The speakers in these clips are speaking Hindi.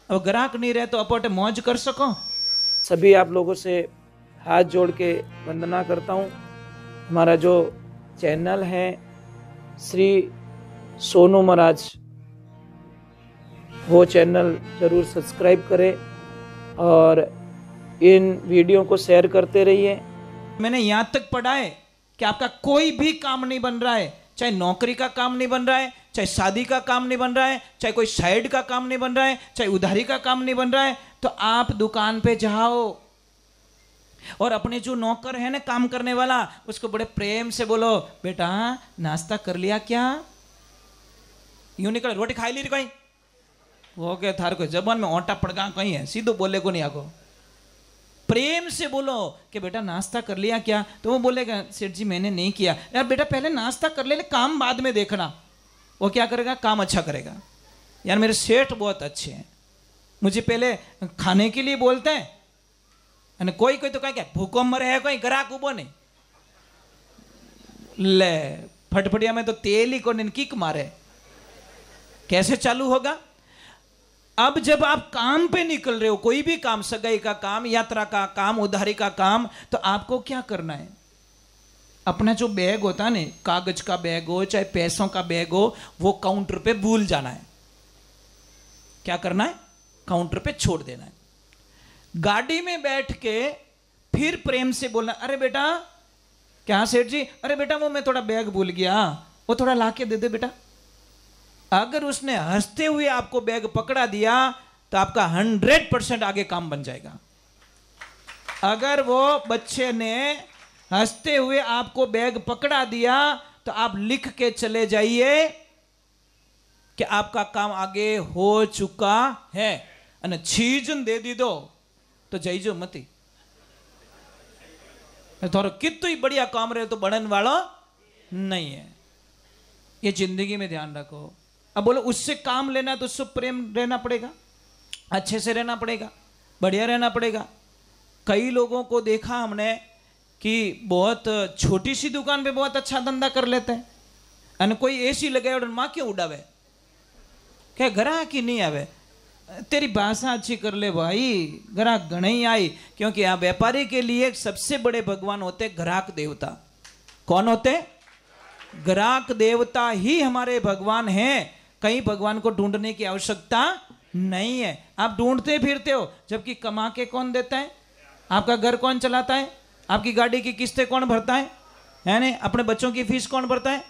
अब ग्राहक नहीं रहे तो अपोटे मौज कर सको। सभी आप लोगों से हाथ जोड़ के वंदना करता हूँ। हमारा जो चैनल है श्री सोनू महाराज, वो चैनल जरूर सब्सक्राइब करें और इन वीडियो को शेयर करते रहिए। मैंने यहाँ तक पढ़ा है कि आपका कोई भी काम नहीं बन रहा है, चाहे नौकरी का काम नहीं बन रहा है, चाहे शादी का काम नहीं बन रहा है, चाहे कोई साइड का काम नहीं बन रहा है, चाहे उधारी का काम नहीं बन रहा है, तो आप दुकान पे जाओ और अपने जो नौकर है ना काम करने वाला, उसको बड़े प्रेम से बोलो, बेटा नाश्ता कर लिया क्या? यूं निकले, रोटी खाई ली कहीं? वो के थार को जबान में ओंटा पड़गा कहीं है, सीधो बोले को नहीं आको। प्रेम से बोलो कि बेटा नाश्ता कर लिया क्या? तो वो बोलेगा सेठ जी मैंने नहीं किया। यार बेटा पहले नाश्ता कर ले, काम बाद में देखना। वो क्या करेगा? काम अच्छा करेगा। यार मेरे सेठ बहुत अच्छे हैं, मुझे पहले खाने के लिए बोलते हैं। અને કોઈ કોઈ તો કઈ કે ભૂકો મરે है कोई ग्राहक उबो नहीं ले फटफटिया में तो तेल ही को किक मारे, कैसे चालू होगा? अब जब आप काम पे निकल रहे हो, कोई भी काम, सगाई का काम, यात्रा का काम, उधारी का काम, तो आपको क्या करना है? अपना जो बैग होता है ना, कागज का बैग हो चाहे पैसों का बैग हो, वो काउंटर पे भूल जाना है। क्या करना है? काउंटर पे छोड़ देना है। गाड़ी में बैठ के फिर प्रेम से बोलना, अरे बेटा क्या सेठ जी, अरे बेटा वो मैं थोड़ा बैग भूल गया, वो थोड़ा लाके दे दे बेटा। अगर उसने हंसते हुए आपको बैग पकड़ा दिया तो आपका 100% आगे काम बन जाएगा। अगर वो बच्चे ने हंसते हुए आपको बैग पकड़ा दिया तो आप लिख के चले जाइए कि आपका काम आगे हो चुका है। અને छीजन दे दी दो तो जईजो मती, थोड़ा कितना ही बढ़िया काम रहे तो बढ़न वाला नहीं है। ये जिंदगी में ध्यान रखो। अब बोलो उससे काम लेना तो उससे प्रेम रहना पड़ेगा, अच्छे से रहना पड़ेगा, बढ़िया रहना पड़ेगा। कई लोगों को देखा हमने कि बहुत छोटी सी दुकान पे बहुत अच्छा धंधा कर लेते हैं, और कोई एसी लगाए और माँ क्यों उड़ावे, क्या ग्राहक ही नहीं आवे? तेरी भाषा अच्छी कर ले भाई, ग्राहक घणे ही आई। क्योंकि यहाँ व्यापारी के लिए सबसे बड़े भगवान होते ग्राहक देवता। कौन होते? ग्राहक देवता ही हमारे भगवान हैं। कहीं भगवान को ढूंढने की आवश्यकता नहीं है। आप ढूंढते फिरते हो, जबकि कमा के कौन देता है? आपका घर कौन चलाता है? आपकी गाड़ी की किस्तें कौन भरता है नहीं? अपने बच्चों की फीस कौन भरता है?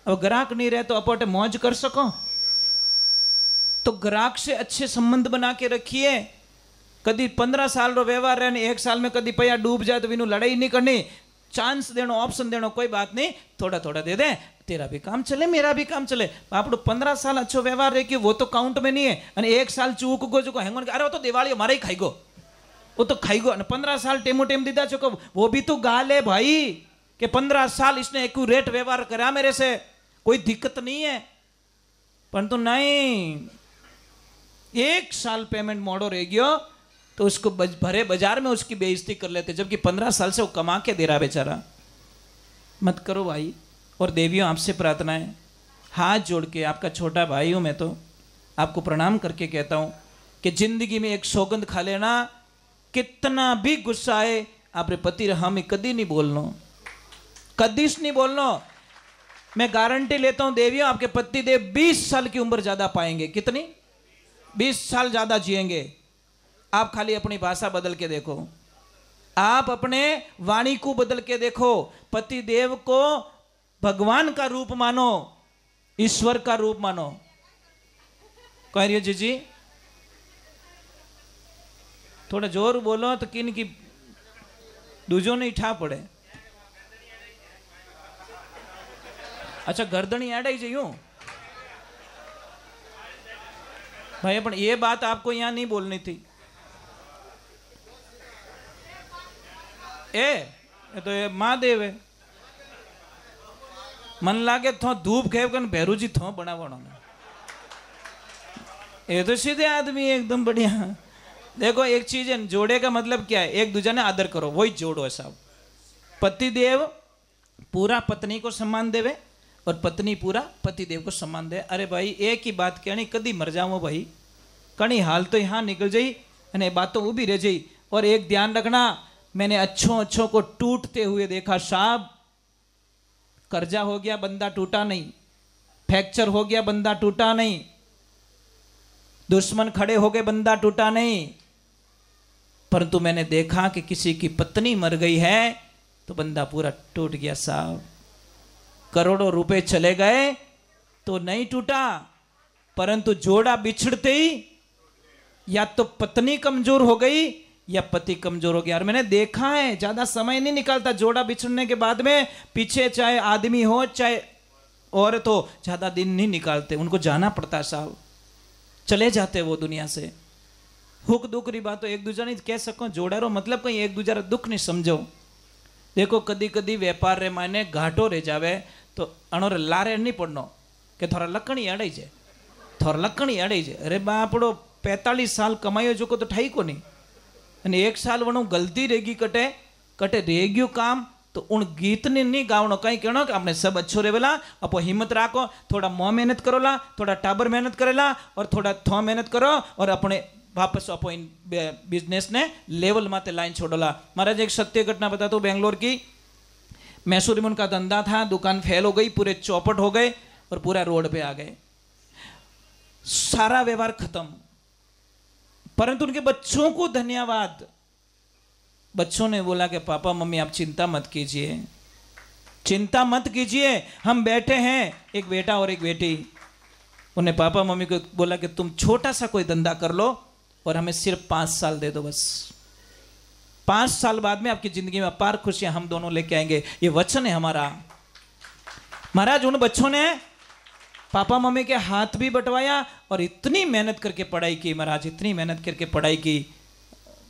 अब ग्राहक नहीं रहे तो अपोटे मौज कर सको। तो ग्राहक से अच्छे संबंध बना के रखिए। कभी 15 साल रो व्यवहार रहे, 1 साल में कभी पैया डूब जाए तो बिनु लड़ाई नहीं करनी, चांस देनो, ऑप्शन देनो, कोई बात नहीं, थोड़ा थोड़ा दे दे, तेरा भी काम चले मेरा भी काम चले। आपको 15 साल अच्छो व्यवहार रहे कि वो तो काउंट में नहीं है, और 1 साल चूक गो जो हेंगन, अरे वो तो दिवाली हमारा ही खाई गो, वो तो खाई गो। 15 साल टेमो टेम दीदा चुको, वो भी तो गाल है भाई कि 15 साल इसने एक्यूरेट व्यवहार करा मेरे से, कोई दिक्कत नहीं है। परंतु नहीं, 1 साल पेमेंट मोड़ो रह गयो तो उसको भरे बाजार में उसकी बेइज्जती कर लेते, जबकि 15 साल से वो कमा के दे रहा बेचारा। मत करो भाई। और देवियों आपसे प्रार्थना है, हाथ जोड़ के, आपका छोटा भाई हूं मैं तो आपको प्रणाम करके कहता हूं कि जिंदगी में एक सौगंध खा लेना, कितना भी गुस्सा आए आपरे पति हमें कदी नहीं बोलना, कदीस नहीं बोलना। मैं गारंटी लेता हूं देवियों, आपके पति देव 20 साल की उम्र ज्यादा पाएंगे। कितनी? 20 साल ज्यादा जिएंगे। आप खाली अपनी भाषा बदल के देखो, आप अपने वाणी को बदल के देखो। पति देव को भगवान का रूप मानो, ईश्वर का रूप मानो। कह रही हो जीजी? थोड़ा जोर बोलो तो किन की दूजो नहीं ठा पड़े। अच्छा गर्दनी ऐड आई जाइयो भाई, पर ये बात आपको यहां नहीं बोलनी थी। ये तो ये महादेव है, मन लागे थो धूप खेव कर भैरू जी थो बनावनो, ये तो सीधे आदमी एकदम बढ़िया। देखो एक चीज है, जोड़े का मतलब क्या है? एक दूसरे ने आदर करो, वही जोड़ो है साहब। पति देव पूरा पत्नी को सम्मान देवे और पत्नी पूरा पति देव को सम्मान दे। अरे भाई एक ही बात कहनी, कदी मर जाओ भाई, कणी हाल तो यहाँ निकल जाई अने बातों ऊभी रह जाई। और एक ध्यान रखना, मैंने अच्छों को टूटते हुए देखा साहब। कर्जा हो गया, बंदा टूटा नहीं। फ्रैक्चर हो गया, बंदा टूटा नहीं। दुश्मन खड़े हो गए, बंदा टूटा नहीं। परंतु मैंने देखा कि किसी की पत्नी मर गई है तो बंदा पूरा टूट गया साहब। करोड़ों रुपए चले गए तो नहीं टूटा, परंतु जोड़ा बिछड़ते ही या तो पत्नी कमजोर हो गई या पति कमजोर हो गया। और मैंने देखा है, ज्यादा समय नहीं निकालता जोड़ा बिछड़ने के बाद में। पीछे चाहे आदमी हो चाहे औरत हो, ज्यादा दिन नहीं निकालते, उनको जाना पड़ता है साहब। चले जाते वो दुनिया से। हुक दुख री बात तो एक दूसरा नहीं कह सको, जोड़ारो मतलब कहीं एक दूसरा दुख नहीं समझो। देखो कदी कदी व्यापार रे माने घाटो रह जावे तो अणो रे लारे नहीं पड़नो कि थोड़ा लकड़ी अड़ाई जाए, थोड़ा लकड़ी अड़ाई जाए। अरे बापड़ो 45 साल कमायो जो को तो ठाई को नहीं, અને એક સાલ વણું ગલતી રેગી કટે કટે રેગ્યું काम तो उन गीत ने नहीं गावनो, कहीं कहनो कि आपने सब अच्छो रेवेला, अपो हिम्मत राखो, थोड़ा मोह मेहनत करोला, थोड़ा टाबर मेहनत करेला और थोड़ा थो मेहनत करो और अपने वापस अपो इन बिजनेस ने लेवल माते लाइन छोड़ोला। महाराज एक सत्य घटना बताता हूँ बेंगलोर की। मैसूर में उनका धंधा था, दुकान फेल हो गई, पूरे चौपट हो गए और पूरा रोड पे आ गए, सारा व्यवहार खत्म। परंतु उनके बच्चों को धन्यवाद, बच्चों ने बोला कि पापा मम्मी आप चिंता मत कीजिए, चिंता मत कीजिए, हम बैठे हैं, एक बेटा और एक बेटी। उन्हें पापा मम्मी को बोला कि तुम छोटा सा कोई धंधा कर लो और हमें सिर्फ 5 साल दे दो बस। 5 साल बाद में आपकी जिंदगी में अपार खुशियां हम दोनों लेके आएंगे, ये वचन है हमारा। महाराज उन बच्चों ने पापा मम्मी के हाथ भी बटवाया और इतनी मेहनत करके पढ़ाई की महाराज, इतनी मेहनत करके पढ़ाई की।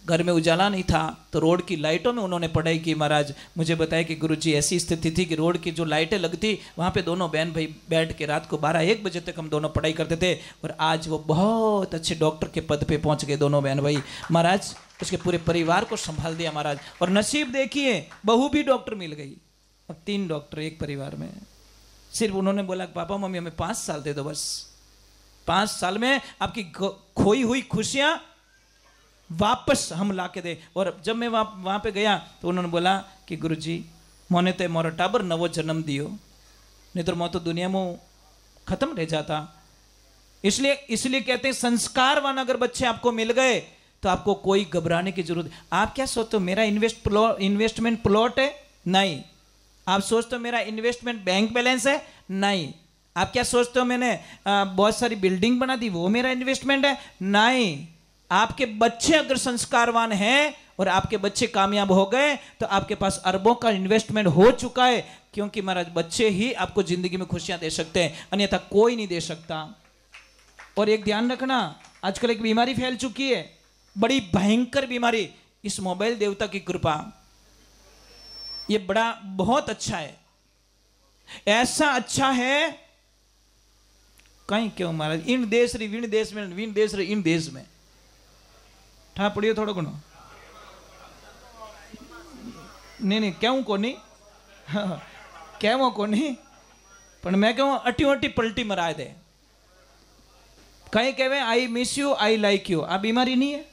घर में उजाला नहीं था तो रोड की लाइटों में उन्होंने पढ़ाई की महाराज। मुझे बताया कि गुरुजी ऐसी स्थिति थी कि रोड की जो लाइटें लगती वहाँ पे दोनों बहन भाई बैठ के रात को 12-1 बजे तक हम दोनों पढ़ाई करते थे और आज वो बहुत अच्छे डॉक्टर के पद पे पहुँच गए दोनों बहन भाई महाराज। उसके पूरे परिवार को संभाल दिया महाराज। और नसीब देखिए बहू भी डॉक्टर मिल गई, अब 3 डॉक्टर एक परिवार में। सिर्फ उन्होंने बोला पापा मम्मी हमें 5 साल दे दो बस, 5 साल में आपकी खोई हुई खुशियां वापस हम ला के दे। और जब मैं वहां पे गया तो उन्होंने बोला कि गुरुजी मोने ते मोरा टाबर नवो जन्म दियो, नहीं तो मैं तो दुनिया में खत्म रह जाता। इसलिए कहते हैं संस्कारवान अगर बच्चे आपको मिल गए तो आपको कोई घबराने की जरूरत। आप क्या सोचते हो मेरा इन्वेस्टमेंट प्लॉट है? नहीं। आप सोचते हो मेरा इन्वेस्टमेंट बैंक बैलेंस है? नहीं। आप क्या सोचते हो मैंने बहुत सारी बिल्डिंग बना दी वो मेरा इन्वेस्टमेंट है? नहीं। आपके बच्चे अगर संस्कारवान हैं और आपके बच्चे कामयाब हो गए तो आपके पास अरबों का इन्वेस्टमेंट हो चुका है, क्योंकि महाराज बच्चे ही आपको जिंदगी में खुशियां दे सकते हैं, अन्यथा कोई नहीं दे सकता। और एक ध्यान रखना, आजकल एक बीमारी फैल चुकी है, बड़ी भयंकर बीमारी, इस मोबाइल देवता की कृपा। ये बड़ा बहुत अच्छा है, ऐसा अच्छा है कहीं क्यों महाराज इन देश री विण देश में विण देश रे इन देश में ठा पड़ियो थोड़ो घणो नहीं क्यों को नहीं कहवो को नहीं पण मैं कहूँ अटी अटी पलटी मराए दे। कहीं कहवे I miss you I like you, आ बीमारी नहीं है,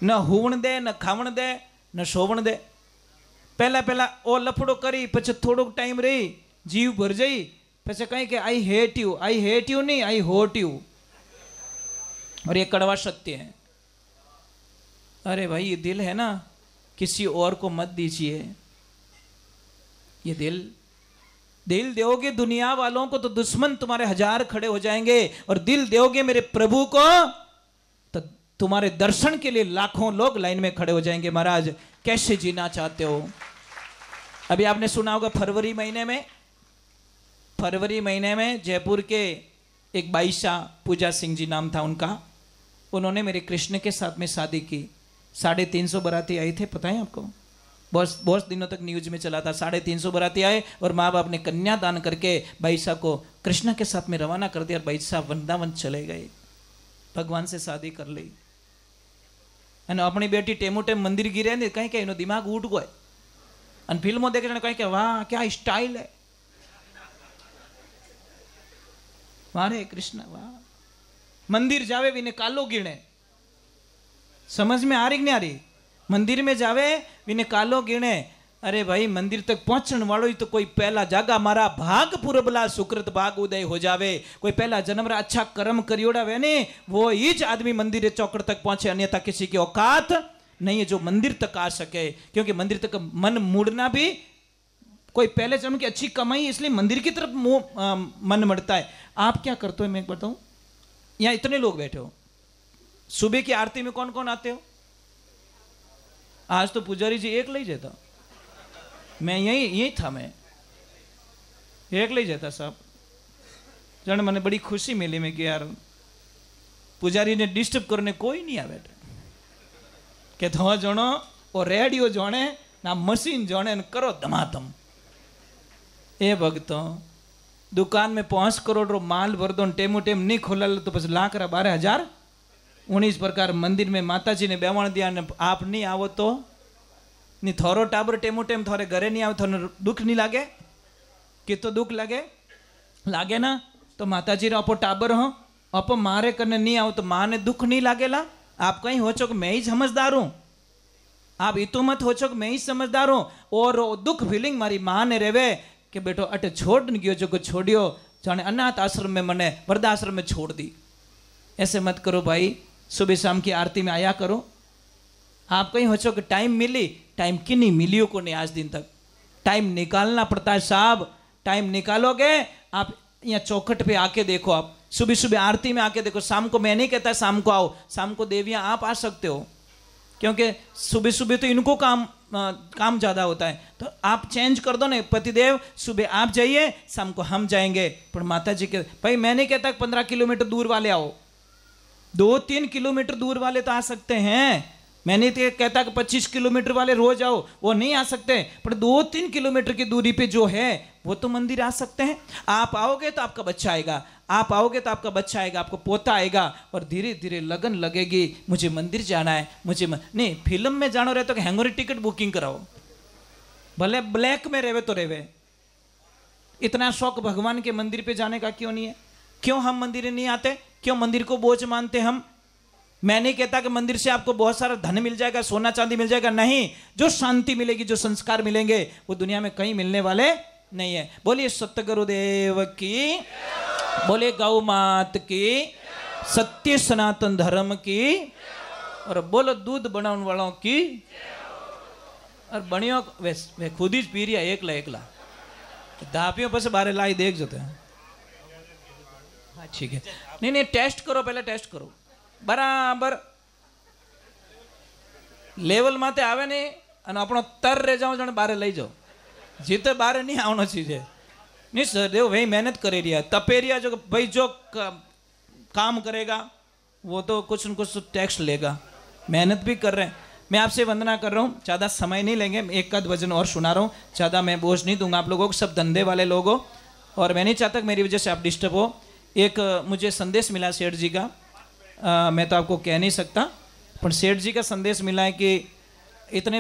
न हुवण दे न खावण दे न सोवण दे। पहला ओ लफड़ो करी पछे थोड़ो टाइम रही जीव भर जाई पछे कहीं के आई हेट यू नहीं आई होट यू। और ये कड़वा सत्य है। अरे भाई ये दिल है ना, किसी और को मत दीजिए। ये दिल दोगे दुनिया वालों को तो दुश्मन तुम्हारे 1000 खड़े हो जाएंगे, और दिल दोगे मेरे प्रभु को तो तुम्हारे दर्शन के लिए लाखों लोग लाइन में खड़े हो जाएंगे। महाराज कैसे जीना चाहते हो? अभी आपने सुना होगा फरवरी महीने में जयपुर के एक बाईशा पूजा सिंह जी नाम था उनका, उन्होंने मेरे कृष्ण के साथ में शादी की। 350 बाराती आए थे, पता है आपको? बहुत दिनों तक न्यूज में चला था। 350 बाराती आए और माँ बाप ने कन्या दान करके बाईशा को कृष्ण के साथ में रवाना कर दिया और बाईशा वृंदावन चले गए, भगवान से शादी कर ली। अपनी बेटी टेमो टेम मंदिर गिरे ने कहीं कहीं दिमाग उठ गए, और फिल्मों देखे कहीं के वाह क्या स्टाइल है, हरे कृष्ण वाह। मंदिर जावे विने कालो गिणे। समझ में आ रही कि नहीं आ रही? मंदिर में जावे विने कालो गिणे। अरे भाई मंदिर तक पहुंचने वालों ही तो कोई पहला जागा मारा भाग पूरबला सुकृत भाग उदय हो जावे, कोई पहला जन्म रा अच्छा कर्म करियोड़ा वे ने वो ही आदमी मंदिर चौकड़ तक पहुंचे, अन्यथा किसी की औकात नहीं है जो मंदिर तक आ सके। क्योंकि मंदिर तक मन मुड़ना भी कोई पहले जन्म की अच्छी कमाई, इसलिए मंदिर की तरफ मन मड़ता है। आप क्या करते हो मैं बताऊं, यहाँ इतने लोग बैठे हो, सुबह की आरती में कौन कौन आते हो? आज तो पुजारी जी एक ले जाता, मैं यही था, मैं एक ले जाता साहब। जन मैंने बड़ी खुशी मिली में कि यार पुजारी ने डिस्टर्ब करने कोई नहीं आवे के धो जणो और रेडियो जोणे ना मशीन जोणे करो धमाधम। ए भक्तों दुकान में 5 करोड़ रो माल भर दो, टेमो टेम नहीं खोलल तो बस 1,12,019 प्रकार मंदिर में माता जी ने बेवण दिया ने आप नहीं आवो तो नहीं थोरो टाबर टेमो टेम थोड़े घरे नहीं आवे, थोड़े दुख नहीं लागे? कि तो दुख लागे ना? तो माता जी अपो टाबर हो अपो मारे करने नहीं आओ तो माँ ने दुख नहीं लागेला? आप कहीं हो चो कि मैं ही समझदार हूं, आप इतो मत हो चो कि मैं ही समझदार हूं। और दुख फीलिंग मारी माँ ने रेवे कि बेटो अटे छोड़ गयो जो को छोड़ियो, जाने अनाथ आश्रम में मने वृद्धाश्रम में छोड़ दी। ऐसे मत करो भाई, सुबह शाम की आरती में आया करो। आप कहीं हो चो कि टाइम मिली, टाइम की नहीं मिलियो को नहीं आज दिन तक, टाइम निकालना पड़ता है साहब। टाइम निकालोगे आप यहाँ चौखट पे आके देखो, आप सुबह सुबह आरती में आके देखो। शाम को मैं नहीं कहता शाम को आओ, शाम को देवियाँ आप आ सकते हो, क्योंकि सुबह सुबह तो इनको काम ज़्यादा होता है। तो आप चेंज कर दो ना, पतिदेव सुबह आप जाइए शाम को हम जाएंगे। पर माता जी के भाई मैं नहीं कहता 15 किलोमीटर दूर वाले आओ, 2-3 किलोमीटर दूर वाले तो आ सकते हैं। मैं नहीं कहता कि 25 किलोमीटर वाले रोज आओ, वो नहीं आ सकते, पर 2-3 किलोमीटर की दूरी पे जो है वो तो मंदिर आ सकते हैं। आप आओगे तो आपका बच्चा आएगा, आप आओगे तो आपका बच्चा आएगा, आपको पोता आएगा, और धीरे धीरे लगन लगेगी मुझे मंदिर जाना है। नहीं फिल्म में जानो रहे तो हैंगोरी टिकट बुकिंग कराओ, भले ब्लैक में रेवे तो रेवे। इतना शौक भगवान के मंदिर पे जाने का क्यों नहीं है? क्यों हम मंदिर नहीं आते? क्यों मंदिर को बोझ मानते हम? मैं नहीं कहता कि मंदिर से आपको बहुत सारा धन मिल जाएगा, सोना चांदी मिल जाएगा, नहीं। जो शांति मिलेगी, जो संस्कार मिलेंगे वो दुनिया में कहीं मिलने वाले नहीं है। बोलिए सत्य गुरुदेव की, बोले गौ मात की, सत्य सनातन धर्म की, और बोलो दूध बनाने वालों की। और बनियो वे खुद ही पी रिया एकला दापियों पर से बारे लाई देख जाते हैं। हाँ ठीक है, नहीं टेस्ट करो, पहले टेस्ट करो बराबर लेवल माते आवे नहीं અને આપણો તર રે જાઓ જાણે બારે લઈ જાઓ, જીતે બારે નહીં આવનો ચીજ नहीं सर देव भाई मेहनत करे रिया तपेरिया जो भाई जो काम करेगा वो तो कुछ न कुछ टैक्स लेगा, मेहनत भी कर रहे हैं। मैं आपसे वंदना कर रहा हूँ, ज़्यादा समय नहीं लेंगे, एक आध वचन और सुना रहा हूँ, ज़्यादा मैं बोझ नहीं दूंगा आप लोगों को, सब धंधे वाले लोग हो और मैं नहीं चाहता कि मेरी वजह से आप डिस्टर्ब हो। एक मुझे संदेश मिला सेठ जी का, मैं तो आपको कह नहीं सकता, पर सेठ जी का संदेश मिला है कि इतने